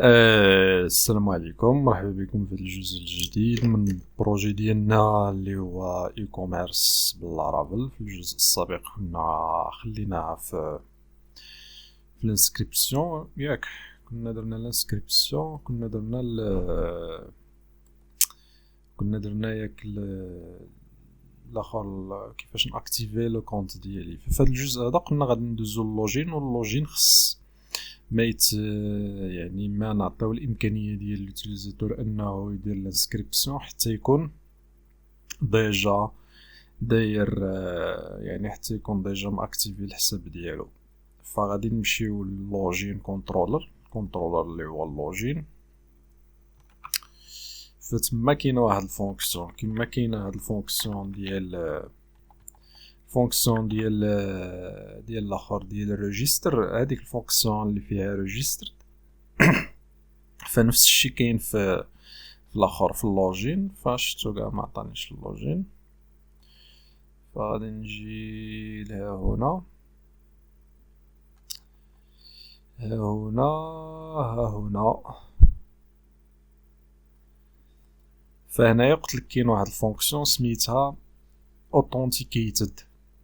السلام عليكم، مرحبا بكم في الجزء الجديد من البروجي ديالنا اللي هو اي كوميرس باللارافيل. في الجزء السابق خليناها في الانسكريبسيون، ياك كنا درنا الانسكريبسيون، كنا درنا ياك الاخر كيفاش ناكتيفي لو كونت ديالي. في هذا الجزء هذا قلنا غادي ندوزو اللوجين، واللوجين خص يعني ما نعطيو الامكانيه ديال اليوتيليزاتور انه يدير الانسكريبسيون حتى يكون ديجا داير، يعني حتى يكون ديجا ماكتيفي الحساب ديالو. فغادي نمشيو للوجين كونترولر اللي هو اللوجين. فتما كاينه واحد الفونكسيون، كما كاينه هاد الفونكسيون ديال الاخر ديال الريجستر. هذيك الفونكسيون اللي فيها ريجستر فنفس الشيء كاين في الاخر في اللوجين. فشتو كاع ما عطانيش اللوجين، فغادي نجي لها هنا ها هنا. فهنايا قلت لك كاين واحد الفونكسيون سميتها authenticated.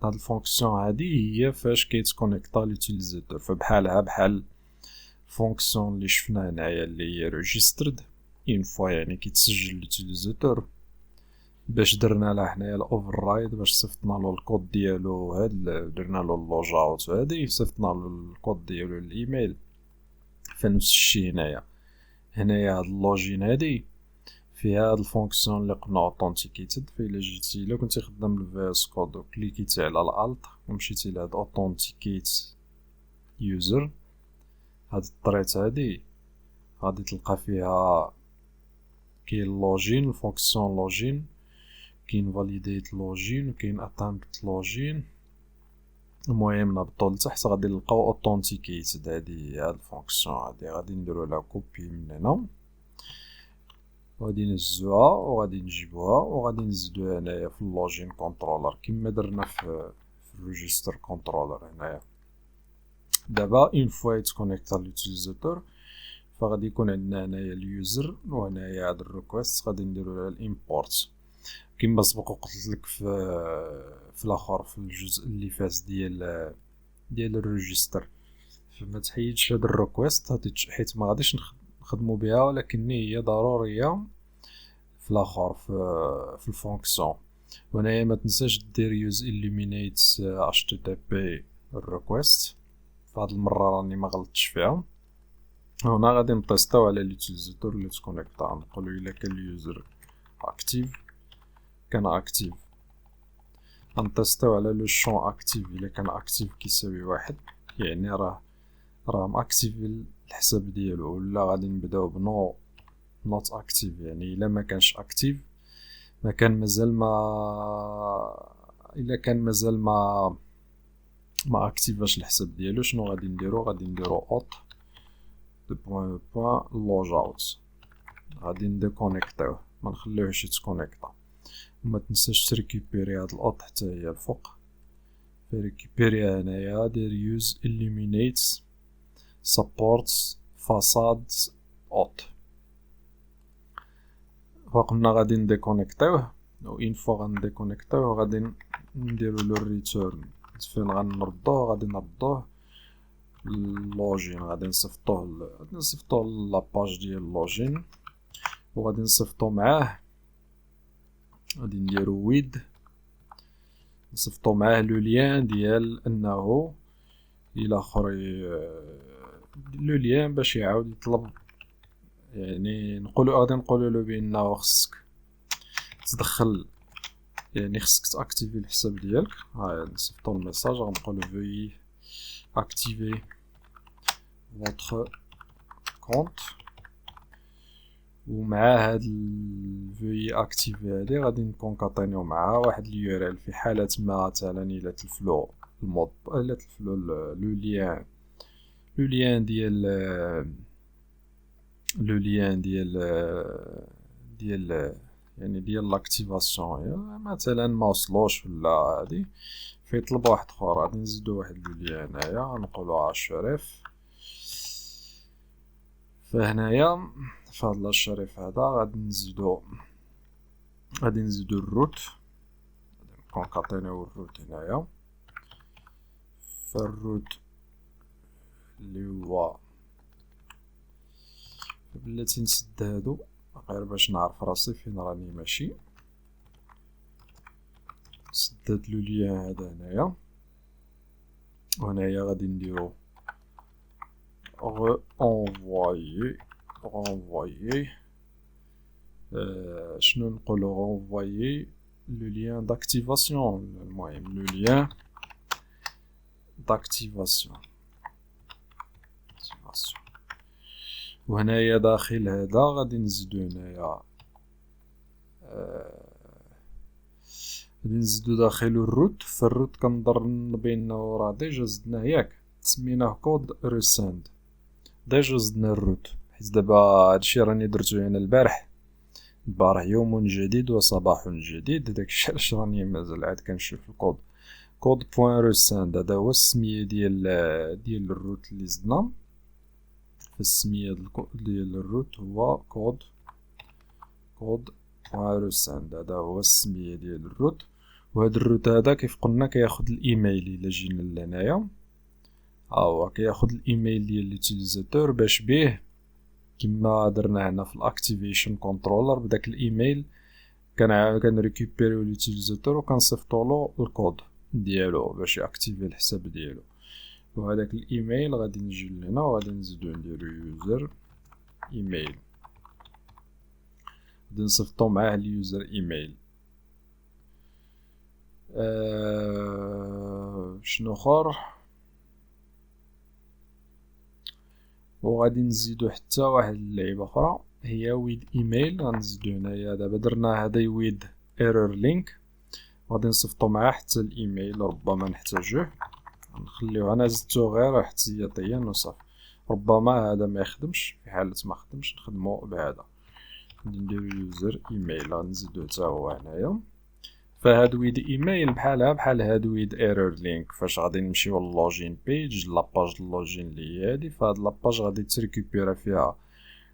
هاد الفونكسيون هادي هي فاش كيتكونيكطا لوتيليزاتور، فبحالها بحال فونكسيون اللي شفنا هنايا اللي هي ريجسترد اون فوا، يعني كيتسجل لوتيليزاتور. باش درنا لها حنايا الاوفررايد، باش صيفطنا له الكود ديالو، درنا له اللوج اوت هادي، صيفطنا له الكود ديالو الايميل. فنفس الشيء هنايا هاد اللوجين هادي فيها هاد الفونكسيون اللي قلنا اوثنتيكيتد. فإلا جيتي الا كنتي خدام بالفي اس كود وكليكيتي على الالت ومشيتي لهاد اوثنتيكيت يوزر، هاد الطريط هادي غادي تلقى فيها كاين اللوجين، الفونكسيون لوجين، كاين فاليديت لوجين، وكاين اتامبت لوجين. المهم نهبطو لتحت غادي نلقاو اوثنتيكيتد. هاد الفونكسيون هادي غادي نديرو لها كوبي من هنا، وغادي نهزوها وغادي نجيبوها وغادي نزيدوها هنايا في اللوجين كونترولر كما درنا في الريجستر كونترولر هنايا. دابا اون فوا يتكونيكتا لوتيليزاتور فغادي يكون عندنا هنايا اليوزر، وهنايا هاد الريكويست غادي نديرو لها الامبورت كما سبق وقلت لك في الاخر في الجزء اللي فاز ديال الريجستر. فما تحيدش هاد الريكويست حيت ما غاديش نخدمو بها، ولكن هي ضروريه في الاخر في الفونكسيون. وهنايا ما تنساش دير يوز illuminate http request. فهاد المره راني ما غلطتش فيها. هنا غادي نطيستاو على اليوتيليزاتور اللي تكونيكطا، نقولو الا كان اليوزر اكتيف، كان اكتيف غنطيستاو على لو شون اكتيف. الا كان اكتيف كيساوي 1 يعني راه ماكتيفي الحساب ديالو، ولا غادي نبداو بنو نوت اكتيف يعني الا ما كانش اكتيف، ما كان مازال الا كان مازال ما اكتيفاش الحساب ديالو. شنو غادي نديرو اوت دو بوين لوج اوت، غادي نديكونيكطيوه ما نخليوهش يتكونيكطا. وما تنساش تريكوبيري هاد الاوت حتى هي الفوق. ريكوبيريها هنايا دير يوز illuminate support facade اوت. وقلنا غادي نديكونيكطيوه، و اون فوا غنديكونيكطيوه غادي نديرو لو ريتورن. فين غنردوه؟ غادي نردوه اللوجين، غادي نصيفطوه لاباج ديال اللوجين، وغادي نصيفطو معاه، غادي نديرو ويد، نصيفطو معاه لو لين ديال انه الى اخري لو لين باش يعاود يطلب. يعني غادي نقولو له بانه خصك تدخل، يعني خصك تاكتيفي الحساب ديالك. ها نصيفطو الميساج غنقولو veuillez activer votre compte. ومع هاد veuillez activer هادي غادي نكونكاطينيو معها واحد اليورال في حالة ما مثلا الا تلفلو المود، الا تلفلو لو لين ديال لاكتيفاسيون. مثلا ما وصلوش ولا هادي فيطلب واحد اخر، غادي نزيدو واحد لو لين هنايا نقولو اشرف فهنايا فهاد الشريف هذا غادي نزيدو الروت، كونكاتينيو الروت هنايا. فالروت اللي هو بلاتي نسد هادو غير باش نعرف راسي فين راني ماشي. نسد هاد لو ليان هذا هنايا، وهنايا غادي نديرو renvoyer. شنو نقولو renvoyer le lien d'activation. المهم le lien d'activation. وهنايا داخل هذا غادي نزيدو هنايا غادي نزيدو داخل الروت. فالروت كنظن بانه راه ديجا زدناه ياك، سميناه كود ريساند. ديجا زدنا الروت، حيت دابا هادشي راني درتو انا البارح يوم جديد وصباح جديد. داكشي علاش راني مازال عاد كنشوف الكود. كود بوين ريساند هذا هو السميه ديال الروت اللي زدنا. فالسميه ديال الروت هو كود بوين ريساند، هذا هو السميه ديال الروت. وهذا الروت هذا كيف قلنا كياخد الايميل الا جينا لهنايا، هو كياخد الايميل ديال لوتيليزاتور باش بيه كما درنا هنا في الاكتيفيشن كنترولر. بداك الايميل كنريكوبيريو لوتيليزاتور وكنصيفطولو الكود ديالو باش ياكتيفي الحساب ديالو. وهذاك الايميل غادي نجي لهنا وغادي نزيدو نديرو يوزر ايميل، غادي نصيفطو معاه اليوزر ايميل. شنو اخر؟ وغادي نزيدو حتى واحد اللعيبه اخرى هي ويد ايميل. غنزيدو هنايا دابا درنا هذا ويد ايرور لينك، غادي نصيفطو معاه حتى الايميل ربما نحتاجوه. نخليوه انا زدتو غير احتياطيا وصافي، ربما هذا ما يخدمش. في حالة ما خدمش نخدمو بهذا، نديرو يوزر ايميل غنزيدو حتى هو هنايا. فهاد ويد ايميل بحال هاد ويد ايرور لينك. فاش غادي نمشيو للوجين بيج، لاباج اللوجين اللي هي هادي، فهاد لاباج غادي تريكوبيرا فيها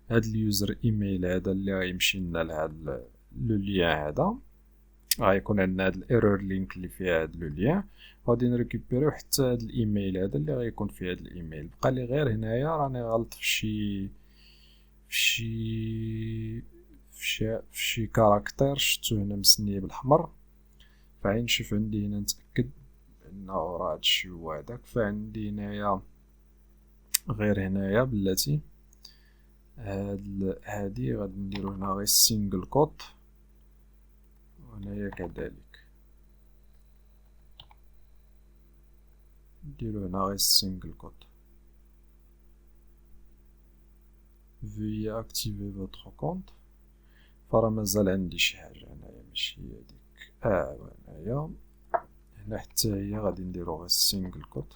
هاد اليوزر ايميل هذا اللي غيمشي لنا لهاد لو ليان هذا. غيكون عندنا هاد الايرور لينك اللي فيها هاد لو ليان، غادي نريكوبيريو حتى هاد الايميل هذا اللي غيكون فيه هاد الايميل. بقى لي غير هنايا راني غلط في شي كاركتير شفتو هنا مسنيه بالاحمر. فعين نشوف عندي هنا نتاكد انه راه هادشي هو هداك. فعندي هنايا غير هنايا بلاتي هادي غادي نديرو هنا غير سينجل كوت، وهنايا كذلك نديرو هنا غير سينجل كوت. veuillez activer votre compte. فراه مازال عندي شي حاجه هنايا ماشي هاديك. هنايا هنا حتى هي غادي نديرو غير سينجل كوت.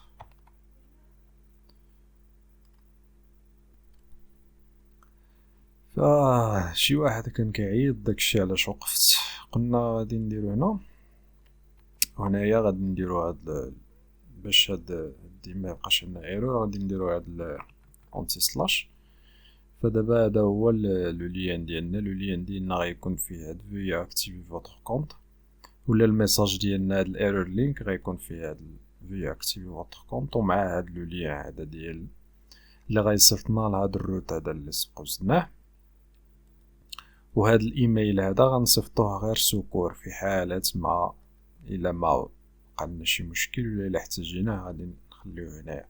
شي واحد كان كيعيط داكشي علاش وقفت. قلنا غادي نديرو هنا، وهنايا غادي نديرو هاد باش هاد ديما ميبقاش عندنا ايرور غادي نديرو هاد اونتي سلاش. فدابا هذا هو لو ليان ديالنا. لو ليان ديالنا غيكون فيه هاد فيو اكتيفي فوتر كونت، ولا الميساج ديالنا هاد الايرور لينك غيكون فيه هاد فيو اكتيفي فوتر كونت، ومع هاد لو ليان هذا ديال اللي غيصيفطنا لهاد الروت هذا اللي سبقو زدناه. وهاد الايميل هذا غنصيفطوه غير سكور في حالة ما الا ما بقالنا شي مشكل، ولا الا احتاجيناه غادي نخليوه هنايا.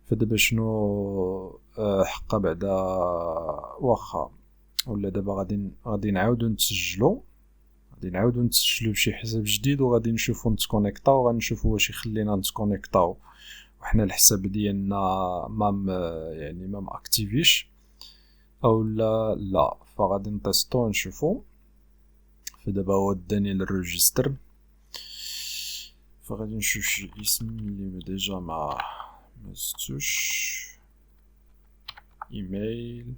فدابا شنو حقا بعدا واخا ولا دابا غادي نعاودو نتسجلو بشي حساب جديد، وغادي نشوفو نتكونيكطاو. غنشوفو واش يخلينا نتكونيكطاو وحنا الحساب ديالنا ما ماكتيفيش او لا. فغادي نتيستو نشوفو. فدابا هو داني للريجستر، فغادي نشوف شي اسم اللي ديجا ما زدتوش. ايميل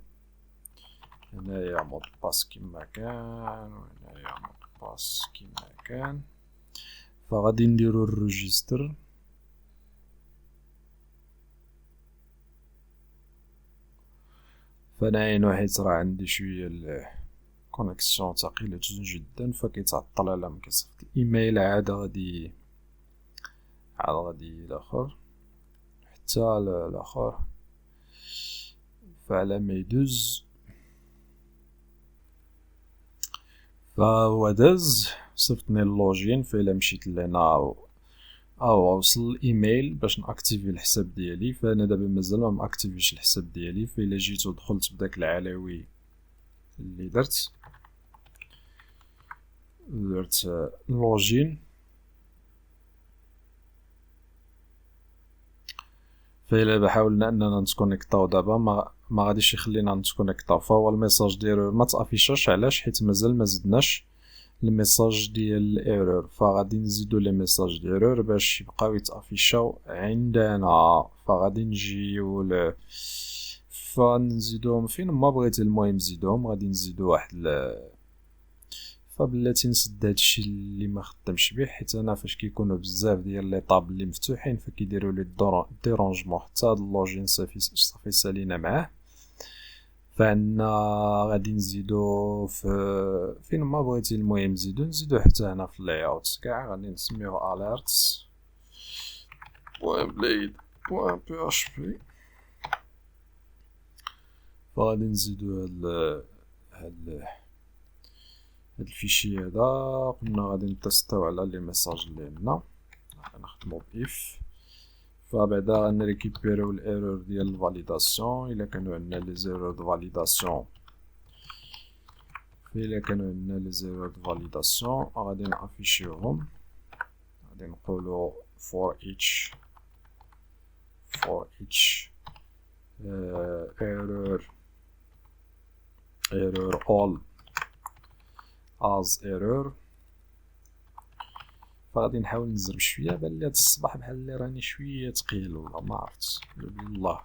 هنايا مود باس كيما كان، وهنايا مود باس كيما كان. فغادي نديرو الريجستر. فانا حيت راه عندي شويه الكونيكسيون ثقيله جدا فكيتعطل على ما كيصيفط الايميل عاد غادي الاخر حتى الاخر فعلى ما يدوز فهو داز صيفطني اللوجين فإلا مشيت لهنا وصل الايميل باش ناكتيفي الحساب ديالي. فانا دابا مازال ما ماكتيفيش الحساب ديالي، فإلا جيت ودخلت بداك العلوي اللي درت لوجين فإلا بحاولنا اننا نتكونيكطاو دابا ما غاديش يخلينا نتكونيكطاو. فهو الميساج ديالو ما تافيشاش علاش؟ حيت مازال ما زدناش الميساج ديال الايرور، فغادي نزيدو لي ميساج ديال ايرور باش يبقاو يتافيشاو عندنا. فغادي نجيو فنزيدوهم فين ما بغيتي. المهم نزيدوهم، غادي نزيدو واحد فبلاتي نسد هادشي اللي ما خدامش به، حيت انا فاش كيكونوا بزاف ديال لي طاب اللي مفتوحين فكيديروا لي ديرونجمون حتى هاد اللوجين صافي سالينا معاه. فعندنا غادي نزيدو فين ما بغيتي. المهم نزيدو حتى هنا في اللاي اوت كاع غادي نسميوه alerts .blade.php. فغادي نزيدو هاد الفيشي هذا. قلنا غادي نتستاو على لي ميساج اللي عندنا، غنخدمو باف. فبعدا غنريكيبيريو الايرور ديال الفاليداسيون. الا كانوا عندنا لي زيرو دو فاليداسيون غادي نافيشيوهم. غادي نقولو for each error all as error. فغادي نحاول نزرب شويه، بان لي هاد الصباح بحال اللي راني شويه ثقيل ولا ما عرفتش بالله.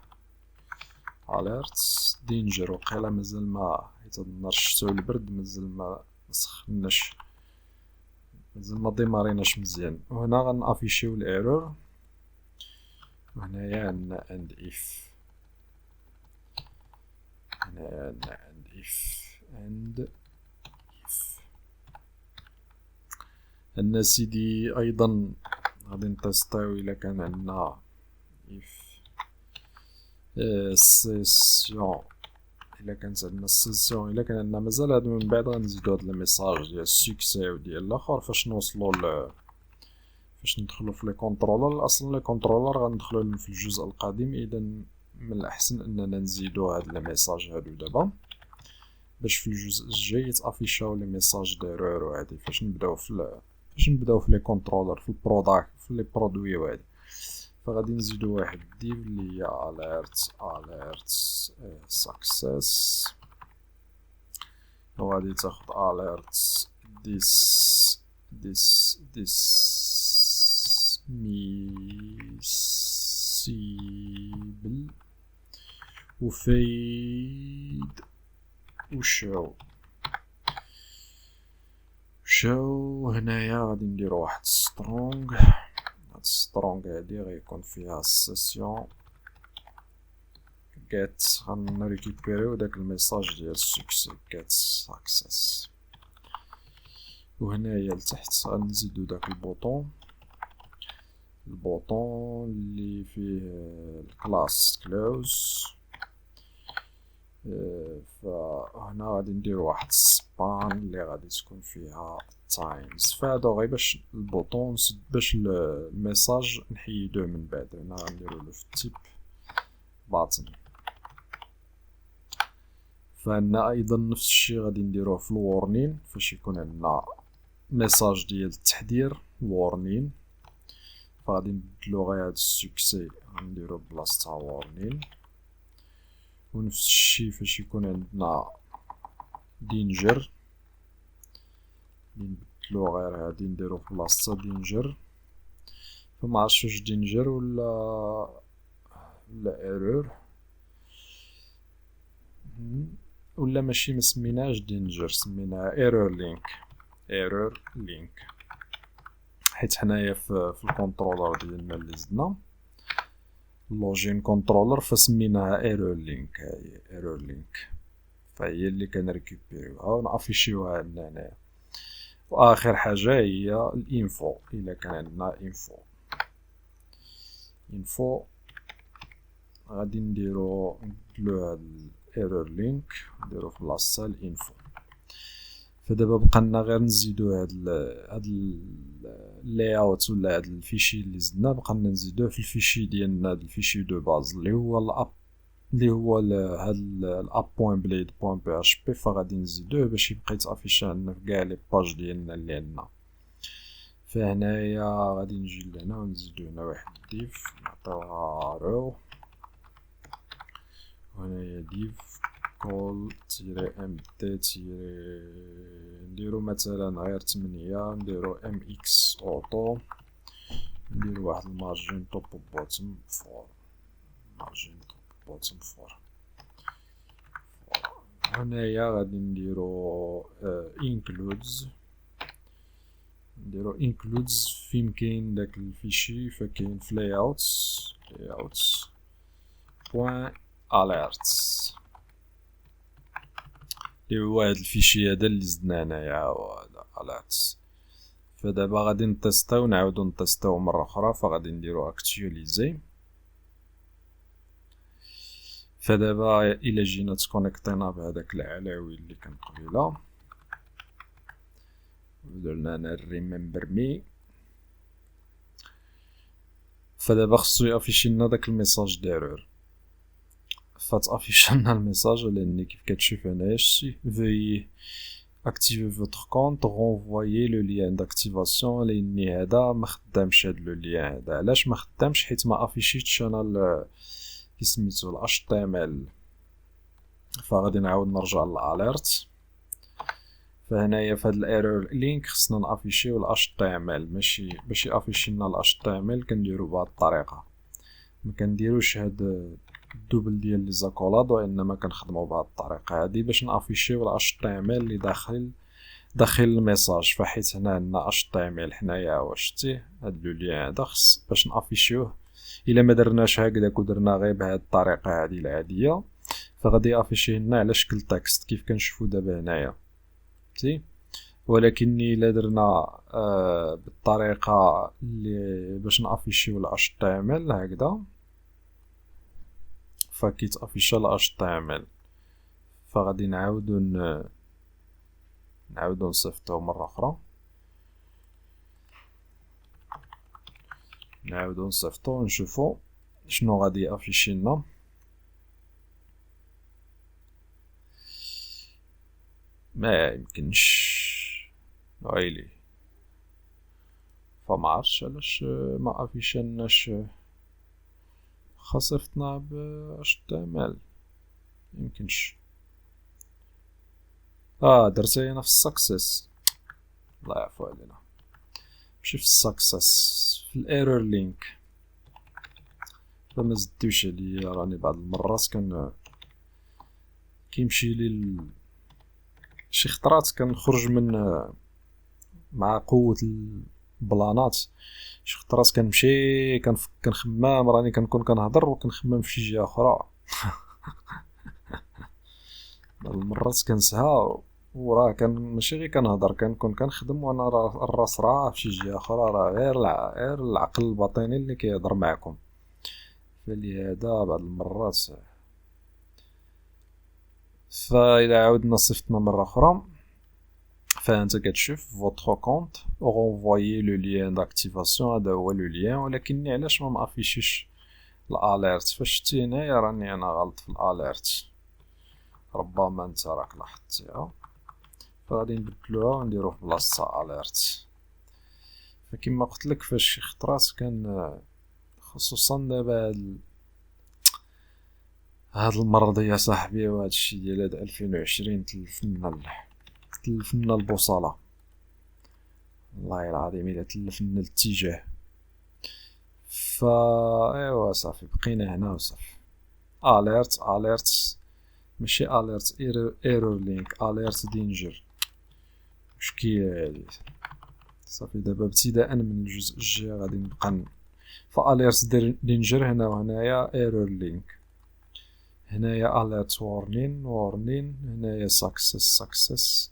alerts danger وقيلا مازال ما، حيت هاد النهار الشتا والبرد مازال ما سخناش، مازال ما ديماريناش مزيان. وهنا غنافيشيو الايرور. وهنايا عندنا and if عندنا سيدي ايضا غادي نتيستاو الا كان عندنا if سيسيون. الا كانت عندنا السيسيون، الا كان عندنا مازال هادو من بعد غنزيدو هاد الميساج ديال السكسي وديال الاخر فاش نوصلو فاش ندخلو في لي كونترولر. اصلا لي كونترولر غندخلو لهم في الجزء القادم، اذا من الاحسن اننا نزيدو هاد لي ميساج هادو دابا باش في الجزء الجاي يتافيشاو لي ميساج ديرور وهادي فاش نبداو في لي كونترولر في البروداكت في لي برودوي وهادي. فغادي نزيدو واحد ديف اللي هي alert success، وغادي تاخد alert dismissible وفيد وشو. هنايا غادي نديرو واحد سترونغ. هاد سترونغ هادي غيكون فيها السيسيون get. غنريكيبيريو داك الميساج ديال السكسي get success. وهنايا لتحت غنزيدو داك البوطون اللي فيه الكلاس كلوز. فهنا غادي نديرو واحد سبان اللي غادي تكون فيها تايمز. فهادو غير باش البوطون باش الميساج نحيدوه من بعد. هنا غنديرو له في التيب باتن. فعندنا ايضا نفس الشيء غادي نديروه في الورنين فاش يكون عندنا ميساج ديال التحذير وورنين. فغادي نبدلو غير هاد السكسي غنديرو بلاصتها وورنين. ونفس الشيء فاش يكون عندنا دينجر نبدلو غير هادي نديرو في بلاصتها دينجر. فما عرفتش واش دينجر ولا ايرور ولا ماشي. مسميناش دينجر، سميناها ايرور لينك حيت حنايا في الكونترولر ديالنا اللي زدنا لوجين كونترولر فسميناها ايرور لينك. هاهي ايرور لينك، فهي اللي كنريكوبيريوها ونافيشيوها عندنا هنايا. واخر حاجه هي الانفو. الا كان عندنا انفو غادي نبدلو هاد الايرور لينك نديرو في بلاصتها الانفو. فدابا بقى لنا غير نزيدو هاد اللاي اوت ولا هاد الفيشي اللي زدنا، بقى لنا نزيدوه في الفيشي ديالنا، هاد الفيشي دو باز اللي هو الاب، اللي هو هاد الاب بوين بليد بوين بي اش بي. فغادي نزيدوه باش يبقى يتافيشا عندنا في كاع لي باج ديالنا اللي عندنا. فهنايا غادي نجي لهنا ونزيدو هنا واحد ديف نعطيوها رو، وهنايا ديف كول تيري ام دي تيري نديرو مثلا غير 8، نديرو ام اكس اوتو، نديرو واحد المارجين توب بوتم فور، مارجين توب بوتم فور. هنايا غادي نديرو includes، نديرو includes فين كاين داك الفيشي. فكاين في layouts بوين alerts اللي هو هاد الفيشي هذا اللي زدنا هنايا، هو هذا alerts. فدابا غادي نتيستاو، نعاودو نتيستاو مرة أخرى. فغادي نديرو actualiser. فدابا إلا جينا تكونيكتينا بهداك العلاوي اللي كان قبيلة، درنا هنا remember me، فدابا خصو يافيشيلنا داك الميساج ديرور. فتافيشلنا الميساج لأني كيف كتشوف هنايا شتي veuillez activer votre compte renvoyer le lien d'activation. لأني هذا مخدامش، هاد لو ليان هذا علاش مخدامش؟ حيت ما افيشيتش انا كيسميتو ال HTML. فغادي نعاود نرجع للاليرت. فهنايا في هاد الايرور لينك خصنا نافيشيو ال HTML، ماشي باش يافيشيلنا ال HTML كنديرو بهاد الطريقه. ما كنديروش هاد الدوبل ديال لي زاكولاد، وانما كنخدمو بهاد الطريقه هادي باش نافيشيو ال HTML اللي داخل الميساج. فحيت هنا عندنا HTML حنايا وشتيه هاد لو ليان هذا، خص باش نافيشيوه. الا ما درناش هكذاك ودرنا غير بهاد الطريقه هادي العاديه، فغادي يافيشي لنا على شكل تكست كيف كنشوفو دابا هنايا فهمتي. ولكن الا درنا بالطريقه اللي باش نافيشيو ال HTML هكذا، فكيتافيشا ال HTML. فغادي نعاودو نصيفطوه مره اخرى، نعاودو نصيفطو نشوفو شنو غادي يافيشي لنا. ما يمكنش ويلي، فما عرفتش علاش ما افيشناش خاصفتنا ب HTML. يمكنش درتها انا في السكسس، الله يعفو علينا. ماشي في السكسس، في الايرور لينك. فما زدتوش عليا، راني بعض المرات كيمشي لي شي خطرات كنخرج من مع قوة البلانات. شي خطرات كنمشي كنخمم، راني كنكون كنهضر وكنخمم في شي جهة اخرى. بعض المرات كنسها، وراه ماشي غير كنهضر، كنكون كنخدم وانا الراس راه في شي جهة اخرى، راه غير العقل الباطني اللي كيهضر معكم. فلهذا بعض المرات فإلا عاودنا صيفطنا مرة أخرى، فأنت كتشوف votre compte renvoyer le lien d'activation. هذا هو لو ليان، ولكني علاش ما مافيشيش الاليرت؟ فشتي هنايا راني انا غلط في الاليرت، ربما انت راك لاحظتيها. فغادي نبدلوها ونديرو في بلاصتها اليرت. فكما قلت لك، فاش شي خطرات كان خصوصا دابا هاد المرض يا صاحبي، وهاد الشي ديال هاد 2020 تلفنا البوصلة، والله العظيم الا تلفنا الاتجاه. ايوا صافي بقينا هنا وصافي. اليرت ماشي اليرت ايرور لينك، اليرت دينجر. مشكلة هادي. صافي دابا ابتداء من الجزء الجاي غادي نبقى فاليرت دينجر هنا وهنايا ايرور لينك، هنايا اليرت وارنين هنايا سكسس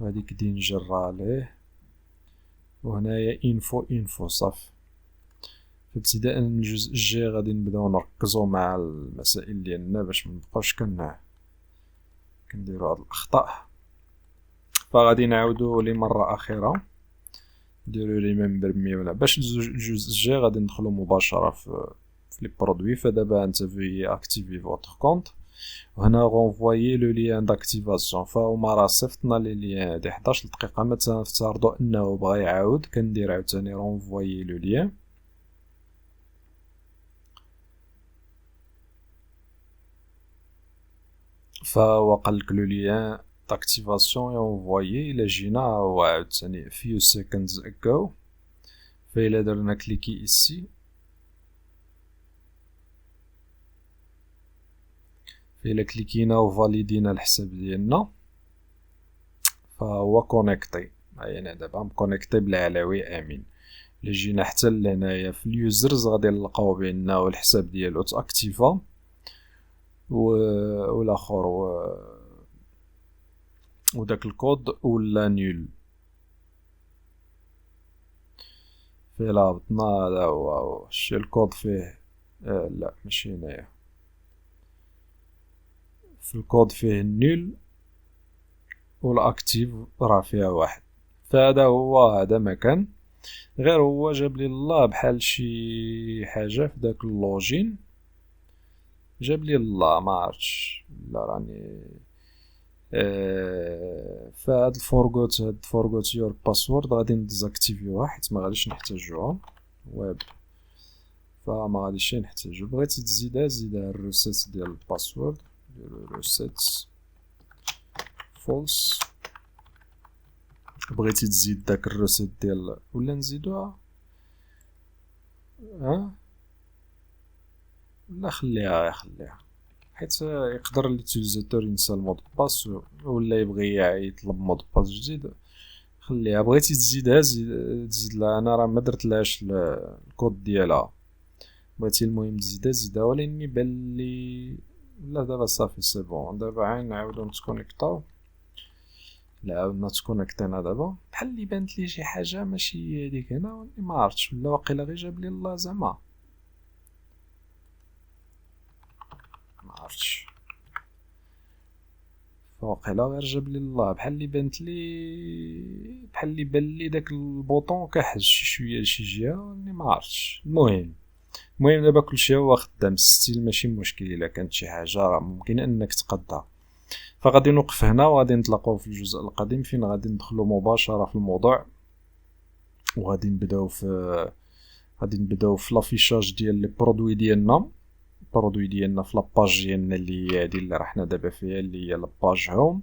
وهذيك دينجر راليه، وهنايا انفو صافي. فابتداء من الجزء الجاي غادي نبداو نركزو مع المسائل ديالنا باش منبقاوش كنديرو هاد الاخطاء. فغادي نعاودو لمرة اخيرة نديرو ريمبر مي ولا باش الجزء الجاي غادي ندخلو مباشرة في لي برودوي. فدابا انت في اكتيفي فوتر كونت وهنا غونفوايي لو ليان داكتيفاسيون، فهما راه صيفطنا لي ليان هادي 11 دقيقة. مثلا نفترضو انه بغا يعاود كندير عاوتاني رونفوايي لو ليان، فهو قالك لو ليان داكتيفاسيون يونفوايي. الى جينا هو عاوتاني few seconds ago، فإلا درنا كليكي إسي فإلا كليكينا وفاليدينا الحساب ديالنا فهو كونيكتي. يعني دابا مكونيكتي بالعلوي امين. الا جينا حتى لهنايا في اليوزرز غادي نلقاو بانه الحساب ديالو تاكتيفا والاخر وداك الكود ولا نيل. فإلا هبطنا هذا هو شي الكود فيه لا ماشي هنايا، في الكود فيه نيل والاكتيف راه فيها واحد. فهذا هو هذا مكان، غير هو جاب لي الله بحال شي حاجه في داك اللوجين، جاب لي الله ما عرفتش لا راني فهاد الفورغوت يور باسورد غادي نديزاكتيفيوها حيت ما غاديش نحتاجوها ويب، فما غاديش نحتاجو. بغيتي تزيدها زيدها الروسيت ديال الباسورد، ديرو روسيت فولس. بغيتي تزيد داك الروسيت ديال ولا نزيدوها لا خليها حيت يقدر ليوتيليزاتور ينسى المود باس ولا يبغي يطلب مود باس جديد. خليها. بغيتي تزيدها تزيد لها. انا راه ما درتلهاش الكود ديالها، بغيتي المهم تزيدها ولكن يبان لي لا دابا صافي سي بون. دابا عين نعاودو نتكونيكطاو. لا عاودنا تكونيكطينا دابا بحال اللي بانت لي شي حاجه ماشي هذيك هنا، ولكن ما عرفتش ولا واقيلا غير جاب لي الله زعما ما عرفتش. فواقيلا غير جاب لي الله بحال اللي بانت لي بحال اللي بان لي داك البوطون كحج شي شويه لشي جهه ولكن ما عرفتش. المهم دابا كلشي هو خدام ستيل ماشي مشكل. الا كانت شي حاجه راه ممكن انك تقدها. فغادي نوقف هنا وغادي نتلاقاو في الجزء القادم فين غادي ندخلو مباشره في الموضوع وغادي نبداو في لافيشاج ديال لي برودوي ديالنا في لاباج ديالنا اللي هي هادي اللي رحنا دابا فيها اللي هي لاباج هوم.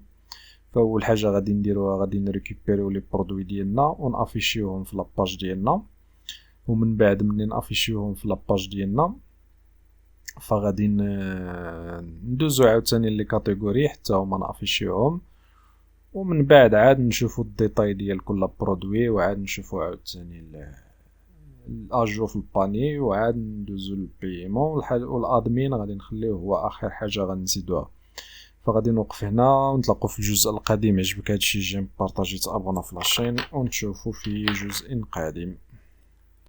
فاول حاجه غادي نديروها غادي نريكوبيريو لي برودوي ديالنا ونافيشيوهم في لاباج ديالنا، ومن بعد منين نافيشيوهم في لاباج ديالنا فغادي ندوزو عاوتاني لي كاتيجوري حتى هما نافيشيوهم، ومن بعد عاد نشوفو الديتاي ديال كل برودوي وعاد نشوفو عاوتاني الاجو في الباني وعاد ندوزو للبيمون والادمين غادي نخليوه هو اخر حاجه غنزيدوها. فغادي نوقف هنا ونتلاقوا في الجزء القادم. عجبك هادشي جيم بارطاجي تابونا في لاشين ونشوفو في جزء قادم.